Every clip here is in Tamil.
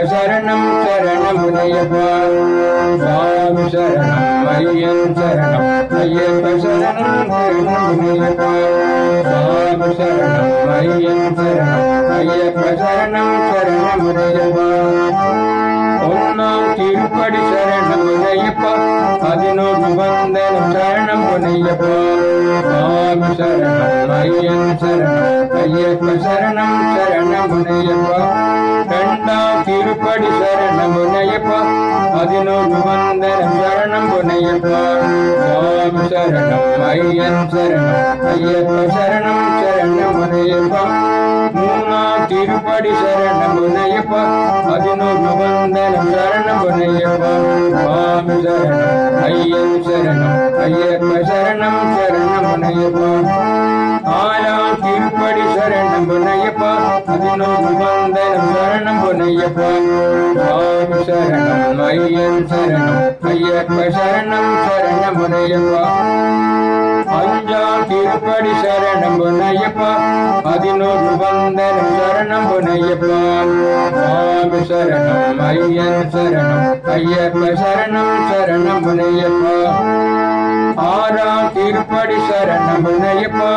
शरणं शरणमुनय्यप्पा स्वामी शरणं अय्यप्पा शरणं अय्यप्पा शरणं शरणमुनय्यप्पा स्वामी शरणं अय्यप्पा शरणं अय्यप्पा शरणं शरणमुनय्यप्पा திருப்படி சரணம் முனையப்பா 11 வந்தனம் சரணம் முனையப்பா சுவாமி சரணம் ஐயன் சரணம் ஐயப்ப சரணம் சரணம் முனையப்பா இரண்டாம் திருப்படி சரணம் முனையப்பா 11 வந்தனம் சரணம் முனையப்பா சுவாமி சரணம் ஐயன் சரணம் ஐயப்ப சரணம் சரணம் முனையப்பா மூணாம் திருப்படி சரணம் முனையப்பா 11 வந்தனம் சரணம் முனையப்பா சுவாமி சரணம் ஐயன் சரணம் ஐயப்ப சரணம் சரணம் முனையப்பா ஆறாம் திருப்படி சரணம் முனையப்பா 11 வந்தனம் சரணம் முனையப்பா சுவாமி சரணம் ஐயன் சரணம் ஐயப்ப சரணம் சரணம் முனையப்பா அஞ்சாம் திருப்படி சரணம் முனையப்பா 11 வந்தனம் சரணம் முனையப்பா சுவாமி சரணம் ஐயன் சரணம் ஐயப்ப சரணம் சரணம் முனையப்பா ஆறாம் திருப்படி சரணம் முனையப்பா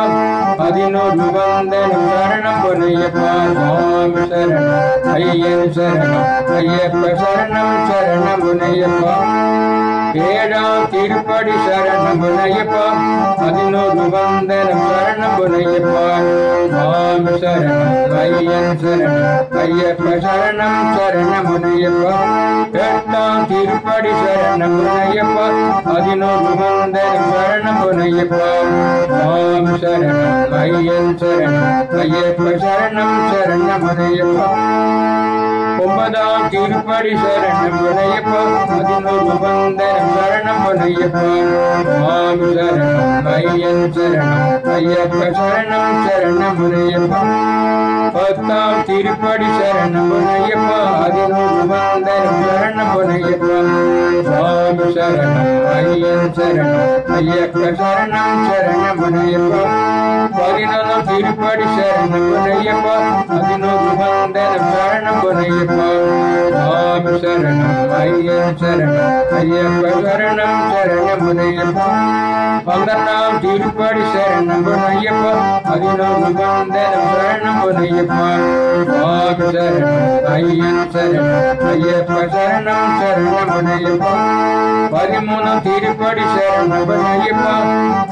11 வந்தனம் சரணம் முனையப்பா சுவாமி சரணம் ஐயன் சரணம் ஐயப்ப சரணம் சரணம் முனையப்பா ஏழாம் திருப்படி சரணம் முனையப்பா 11 வந்தனம் சரணம் முனையப்பா சுவாமி சரணம் ஐயன் சரணம் ஐயப்ப சரணம் சரணம் முனையப்பா எட்டாம் திருப்படி சரணம் முனையப்பா 11 வந்தனம் சரணம் முனையப்பா சுவாமி சரணம் ஐயன் சரணம் ஐயப்ப சரணம் சரணம் முனையப்பா ஒன்பதாம் திருப்படி சரணம் முனையப்பா 11 வந்தனம் சரணம் முனையப்பா சுவாமி சரணம் ஐயன் சரணம் ஐயப்ப சரணம் சரணம் முனையப்பா பத்தாம் திருப்படி சரணம் முனையப்பா 11 வந்தனம் சரணம் முனையப்பா சுவாமி சரணம் ஐயன் சரணம் ஐயப்ப சரணம் சரணம் முனையப்பா 11ஆம் திருப்படி சரணம் முனையப்பா 11 வந்தனம் சரணம் முனையப்பா சுவாமி சரணம் ஐயன் சரணம் ஐயப்ப சரணம் சரணம் முனையப்பா 12ஆம் திருப்படி சரணம் முனையப்பா 11 வந்தனம் சரணம் முனையப்பா சுவாமி சரணம் ஐயன் சரணம் ஐயப்ப சரணம் சரணம் முனையப்பா 13ஆம் திருப்படி சரணம் முனையப்பா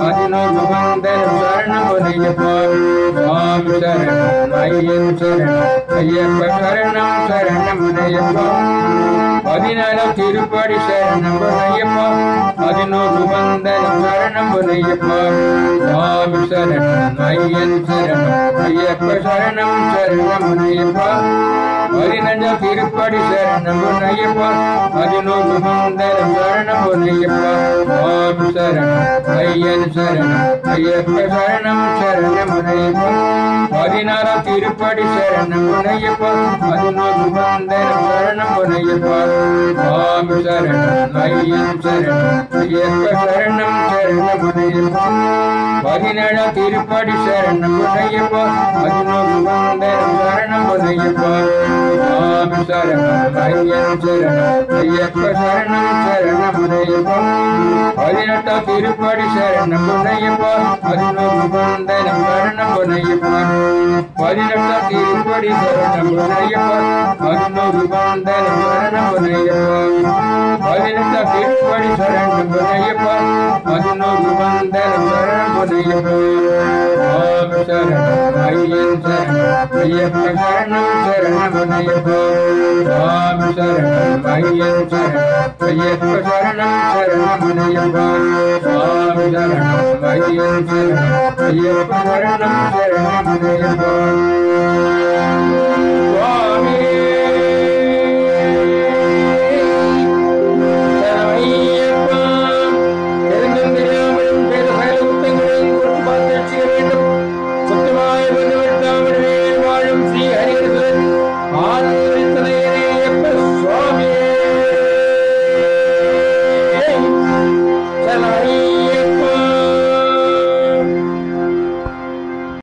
11 வந்தனம் சரணம் முனையப்பா சுவாமி சரணம் ஐயன் சரணம் ஐயப்ப சரணம் சரணம் முனையப்பா 14ஆம் திருப்படி சரணம் முனையப்பா 11 வந்தனம் சரணம் முனையப்பா சுவாமி சரணம் ஐயன் சரணம் ஐயப்ப சரணம் சரணம் முனையப்பா 15ஆம் திருப்படி சரணம் முனையப்பா 11 வந்தனம் சரணம் முனையப்பா சுவாமி சரணம் ஐயன் சரணம் ஐயப்ப சரணம் சரணம் முனையப்பா 16ஆம் திருப்படி சரணம் முனையப்பா 11 வந்தனம் சரணம் முனையப்பா சுவாமி சரணம் ஐயன் சரணம் ஐயப்ப சரணம் சரணம் முனையப்பா 17ஆம் திருப்படி சரணம் முனையப்பா 11 வந்தனம் சரணம் முனையப்பா சுவாமி சரணம் ஐயன் சரணம் ஐயப்ப சரணம் சரணம் முனையப்பா 18ஆம் திருப்படி சரணம் முனையப்பா 11 வந்தனம் சரணம் முனையப்பா 18ஆம் திருப்படி சரணம் முனையப்பா 11 வந்தனம் சரணம் முனையப்பா 18ஆம் திருப்படி சரணம் முனையப்பா 11 வந்தனம் சரணம் முனையப்பா சுவாமி சரணம் ஐயன் சரணம் ஐயப்ப சரணம் சரணம் முனையப்பா சுவாமி சரணம் ஐயன் சரணம் ஐயப்ப சரணம் சரணம் முனையப்பா சுவாமி சரணம் ஐயன் சரணம் ஐயப்ப சரணம் சரணம் முனையப்பா சுவாமி சரணம்